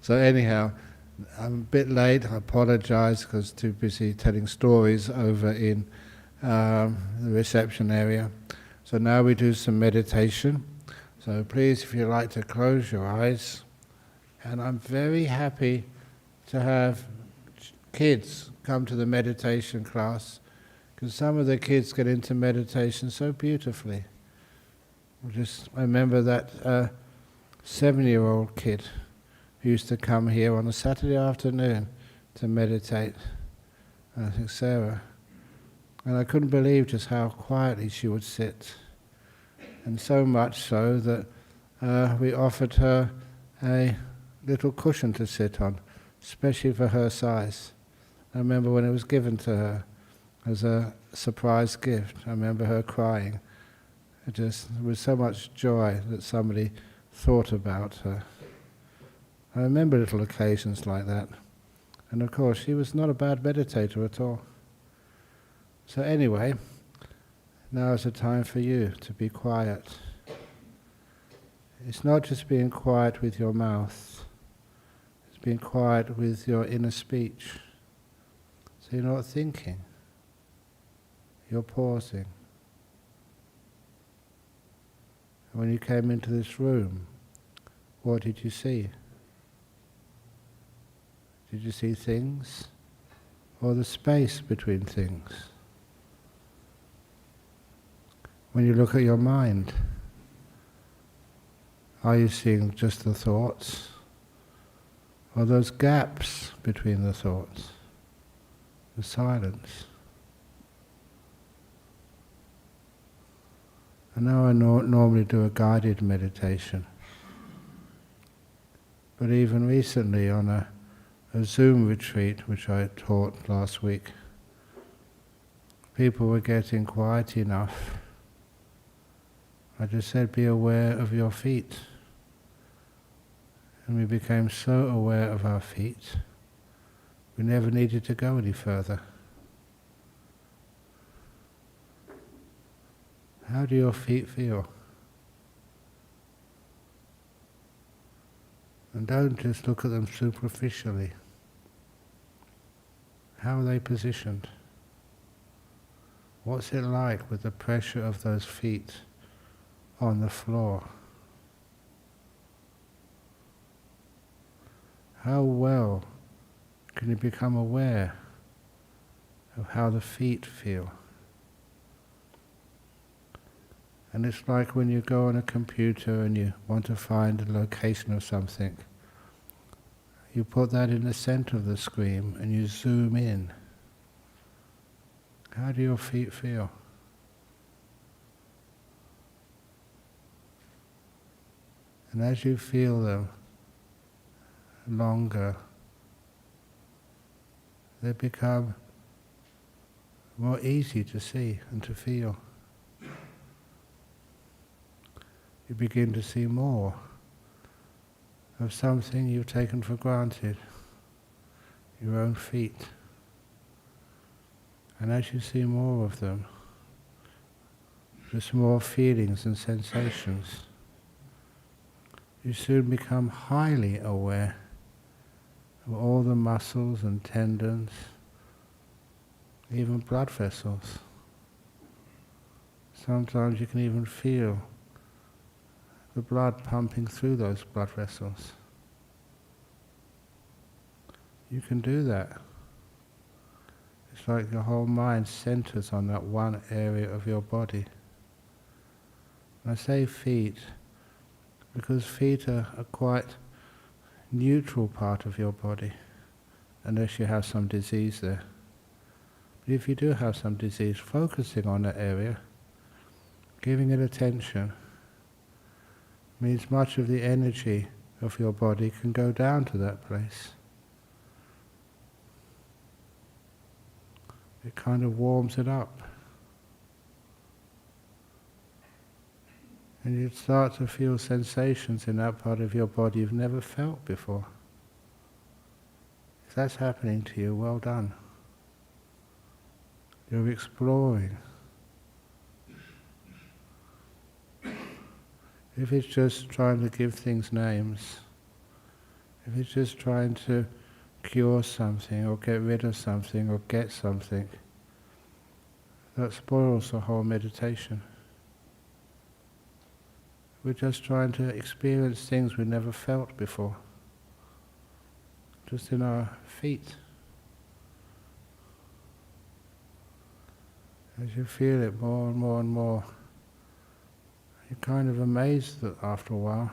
So anyhow, I'm a bit late, I apologise because too busy telling stories over in the reception area. So now we do some meditation. So please, if you'd like to close your eyes. And I'm very happy to have kids come to the meditation class, because some of the kids get into meditation so beautifully. I remember that 7-year-old kid who used to come here on a Saturday afternoon to meditate. I think Sarah. And I couldn't believe just how quietly she would sit. And so much so that we offered her a little cushion to sit on, especially for her size. I remember when it was given to her as a surprise gift, I remember her crying. There was so much joy that somebody thought about her. I remember little occasions like that. And of course, she was not a bad meditator at all. So anyway, now is the time for you to be quiet. It's not just being quiet with your mouth, it's being quiet with your inner speech. So you're not thinking, you're pausing. And when you came into this room, what did you see? Did you see things, or the space between things? When you look at your mind, are you seeing just the thoughts, or those gaps between the thoughts, the silence? And now I normally do a guided meditation, but even recently on a Zoom retreat which I taught last week, people were getting quiet enough. I just said, be aware of your feet. And we became so aware of our feet, we never needed to go any further. How do your feet feel? And don't just look at them superficially. How are they positioned? What's it like with the pressure of those feet on the floor? How well can you become aware of how the feet feel? And it's like when you go on a computer and you want to find the location of something. You put that in the center of the screen and you zoom in. How do your feet feel? And as you feel them longer, they become more easy to see and to feel. You begin to see more of something you've taken for granted, your own feet. And as you see more of them, just more feelings and sensations, you soon become highly aware of all the muscles and tendons, even blood vessels. Sometimes you can even feel the blood pumping through those blood vessels. You can do that. It's like your whole mind centers on that one area of your body. And I say feet because feet are a quite neutral part of your body, unless you have some disease there. But if you do have some disease, focusing on that area, giving it attention, means much of the energy of your body can go down to that place. It kind of warms it up. And you start to feel sensations in that part of your body you've never felt before. If that's happening to you, well done. You're exploring. If it's just trying to give things names, If it's just trying to cure something or get rid of something or get something, that spoils the whole meditation. We're just trying to experience things we've never felt before, just in our feet. As you feel it more and more and more, you're kind of amazed that after a while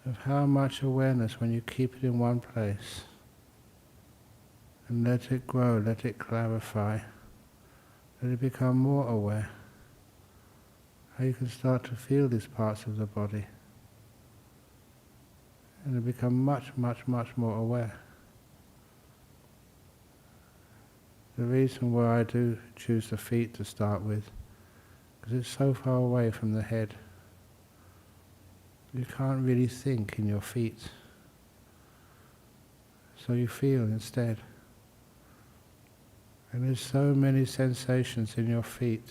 of how much awareness, when you keep it in one place and let it grow, let it clarify, let it become more aware, how you can start to feel these parts of the body and you become much, much, much more aware. The reason why I do choose the feet to start with, because it's so far away from the head. You can't really think in your feet. So you feel instead. And there's so many sensations in your feet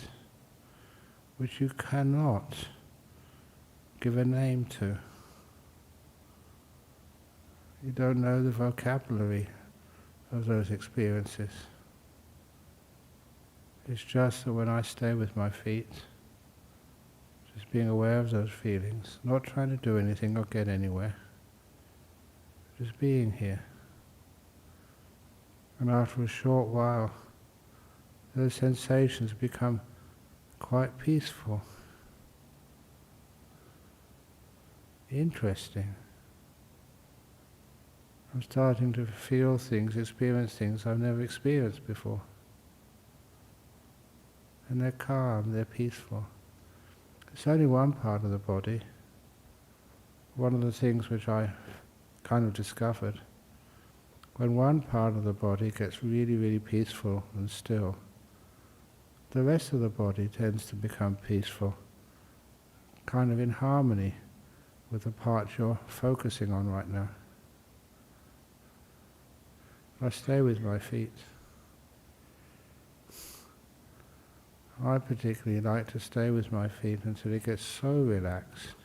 which you cannot give a name to. You don't know the vocabulary of those experiences. It's just that when I stay with my feet, just being aware of those feelings, not trying to do anything or get anywhere, just being here. And after a short while, those sensations become quite peaceful, interesting. I'm starting to feel things, experience things I've never experienced before. And they're calm, they're peaceful. It's only one part of the body. One of the things which I kind of discovered, when one part of the body gets really, really peaceful and still, the rest of the body tends to become peaceful, kind of in harmony with the part you're focusing on right now. I stay with my feet. I particularly like to stay with my feet until it gets so relaxed.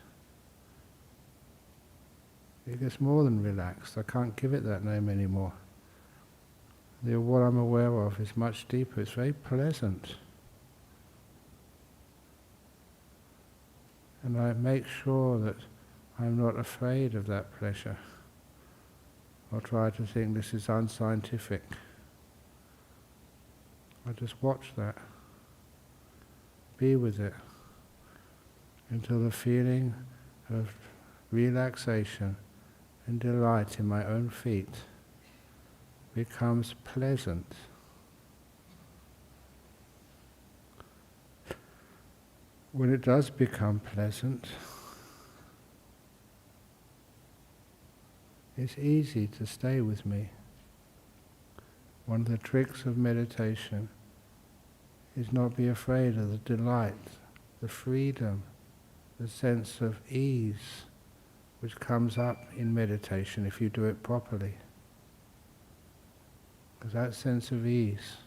It gets more than relaxed. I can't give it that name anymore. What I'm aware of is much deeper. It's very pleasant. And I make sure that I'm not afraid of that pleasure, or try to think this is unscientific. I just watch that. Be with it until the feeling of relaxation and delight in my own feet becomes pleasant. When it does become pleasant, it's easy to stay with me. One of the tricks of meditation is not be afraid of the delight, the freedom, the sense of ease which comes up in meditation if you do it properly. Because that sense of ease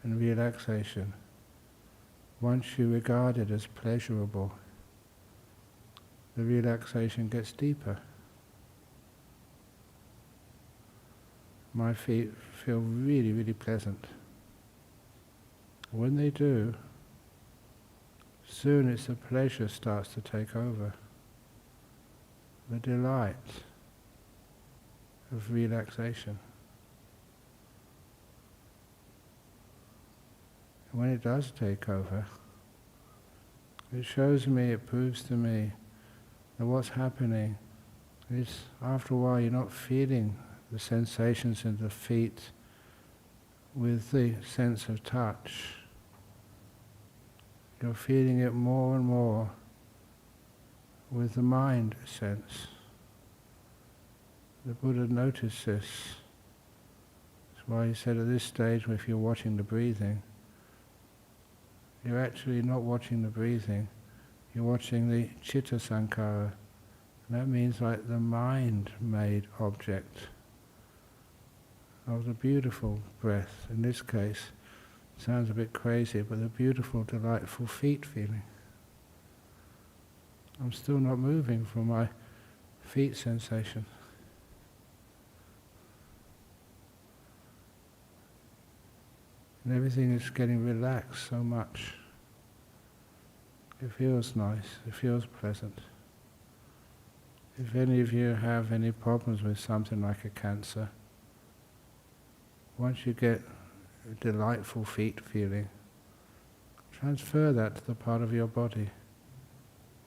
and relaxation, once you regard it as pleasurable, the relaxation gets deeper. My feet feel really, really pleasant. When they do, soon it's the pleasure starts to take over. The delight of relaxation. And when it does take over, it shows me, it proves to me that what's happening is after a while you're not feeling the sensations in the feet with the sense of touch. You're feeling it more and more with the mind sense. The Buddha noticed this. That's why he said at this stage, if you're watching the breathing, you're actually not watching the breathing, you're watching the citta sankhara. And that means like the mind-made object of the beautiful breath. In this case, sounds a bit crazy, but the beautiful, delightful feet feeling. I'm still not moving from my feet sensation. And everything is getting relaxed so much. It feels nice, it feels pleasant. If any of you have any problems with something like a cancer, once you get a delightful feet feeling, transfer that to the part of your body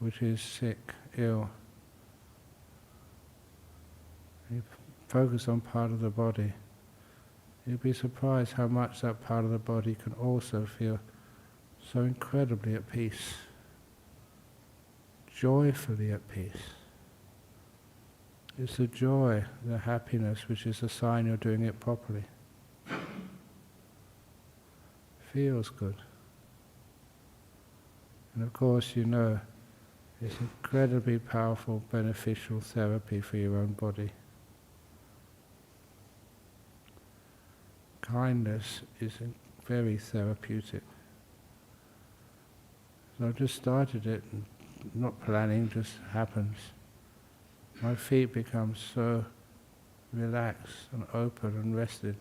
which is sick, ill. You focus on part of the body. You'll be surprised how much that part of the body can also feel so incredibly at peace, joyfully at peace. It's the joy, the happiness, which is a sign you're doing it properly. Feels good. And of course, you know, it's incredibly powerful, beneficial therapy for your own body. Kindness is very therapeutic. So I've just started it, not planning, just happens. My feet become so relaxed and open and rested.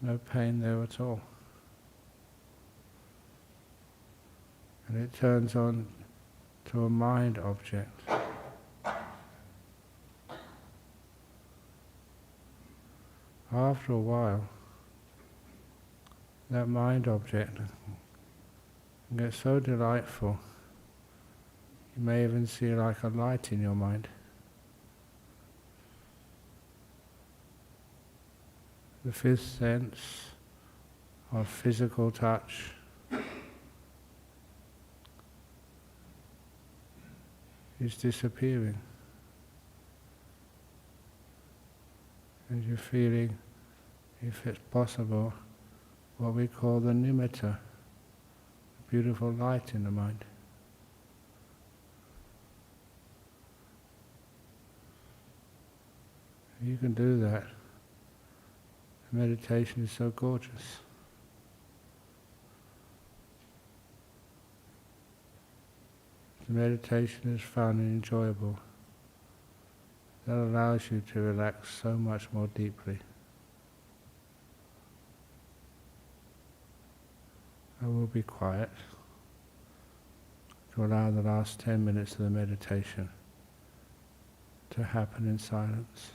No pain there at all. And it turns on to a mind object. After a while, that mind object gets so delightful, you may even see like a light in your mind. The fifth sense of physical touch is disappearing. And you're feeling, if it's possible, what we call the nimitta, the beautiful light in the mind. You can do that. Meditation is so gorgeous. The meditation is fun and enjoyable. That allows you to relax so much more deeply. I will be quiet to allow the last 10 minutes of the meditation to happen in silence.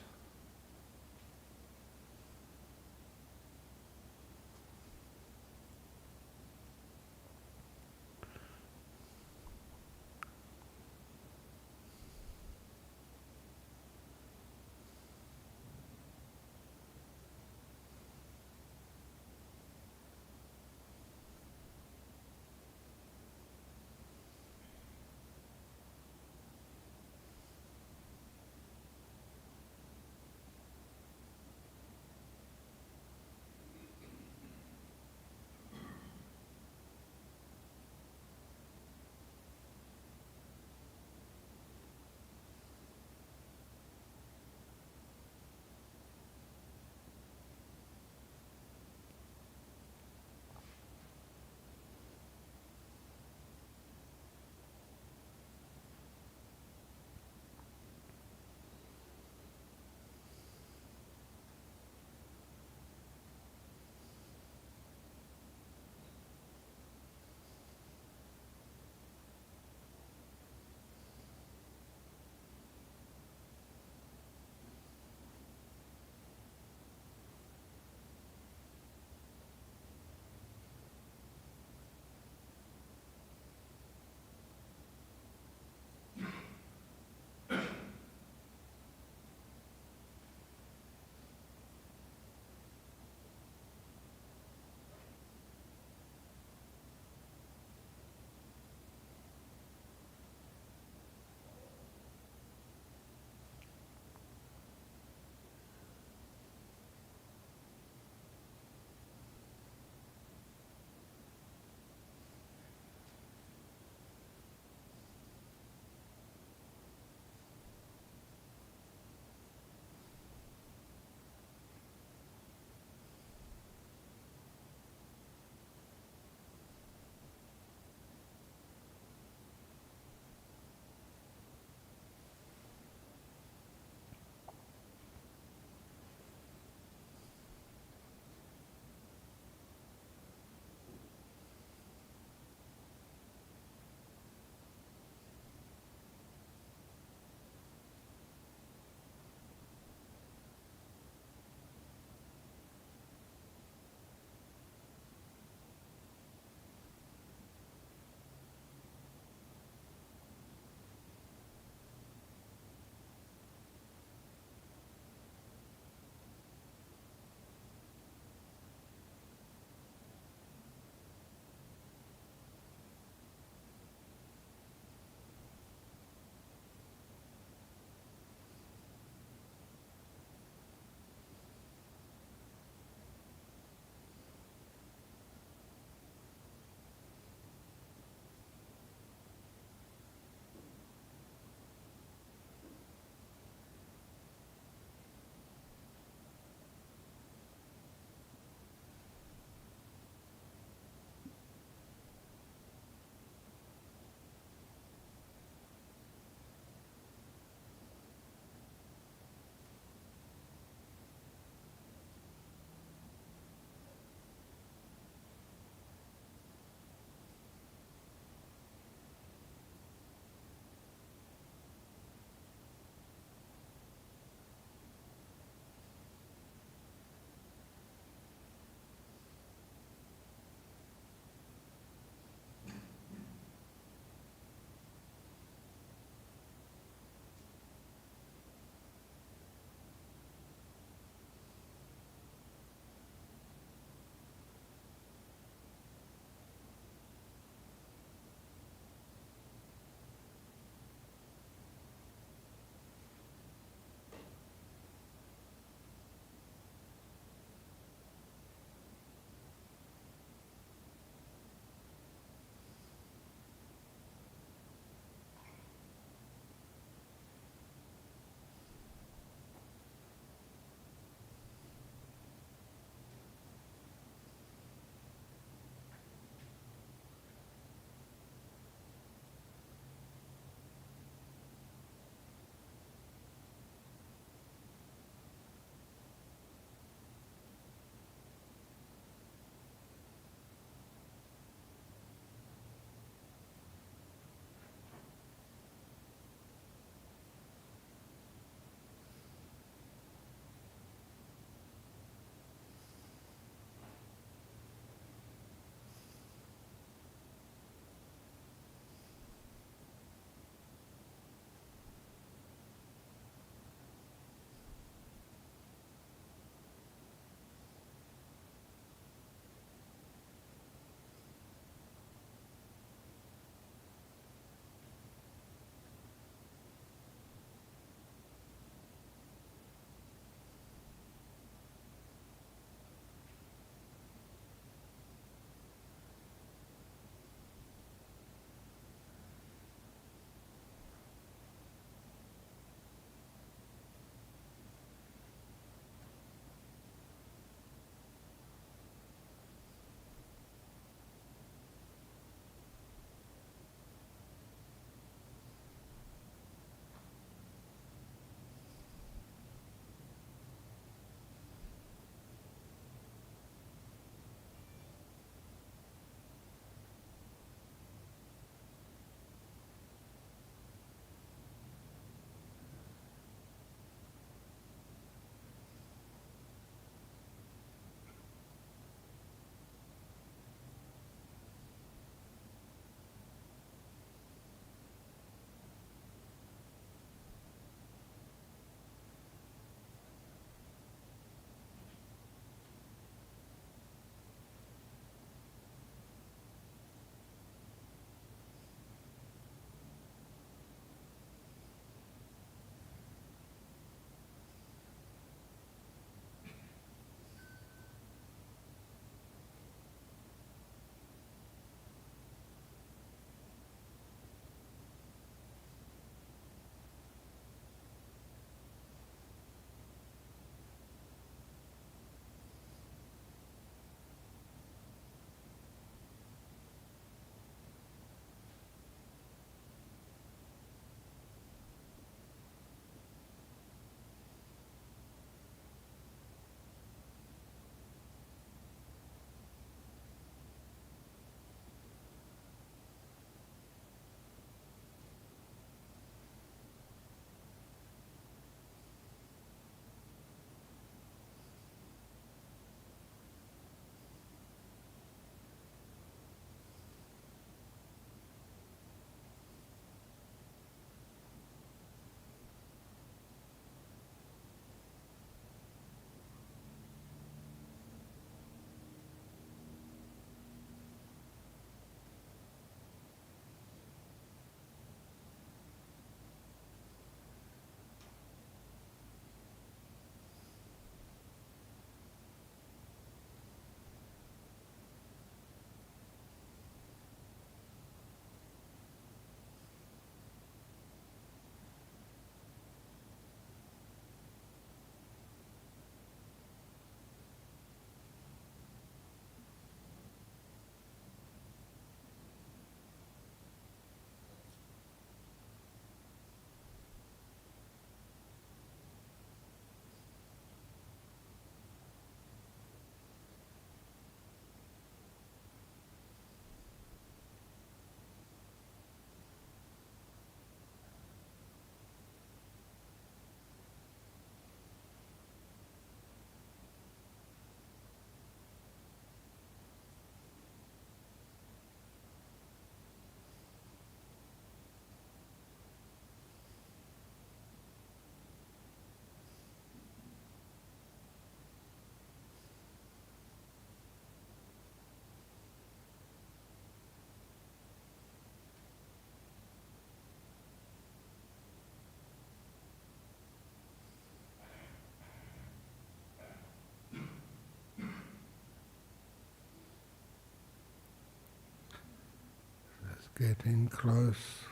Getting close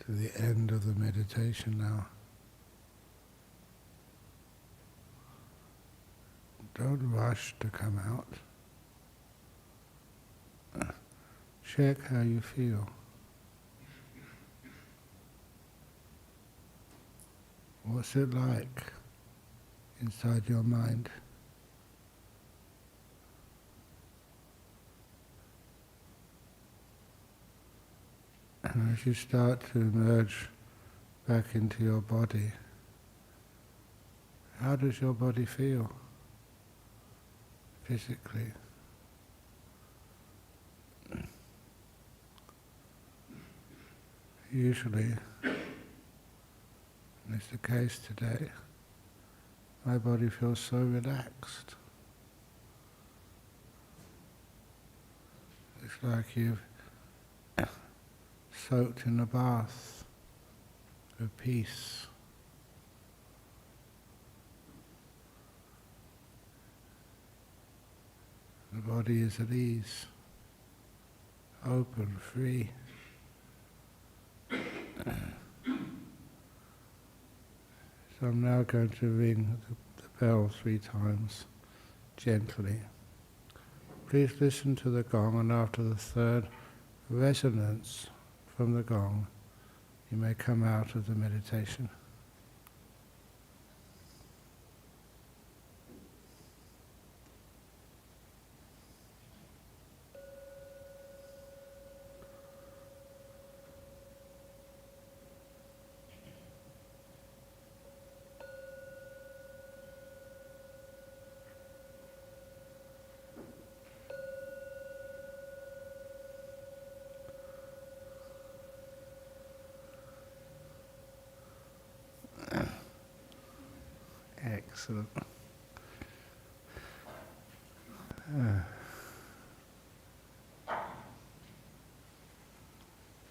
to the end of the meditation now. Don't rush to come out. Check how you feel. What's it like inside your mind? And as you start to emerge back into your body, how does your body feel physically? Usually, and it's the case today, my body feels so relaxed. It's like you've soaked in a bath of peace. The body is at ease, open, free. So I'm now going to ring the bell 3 times, gently. Please listen to the gong, and after the 3rd resonance from the gong, you may come out of the meditation. Excellent.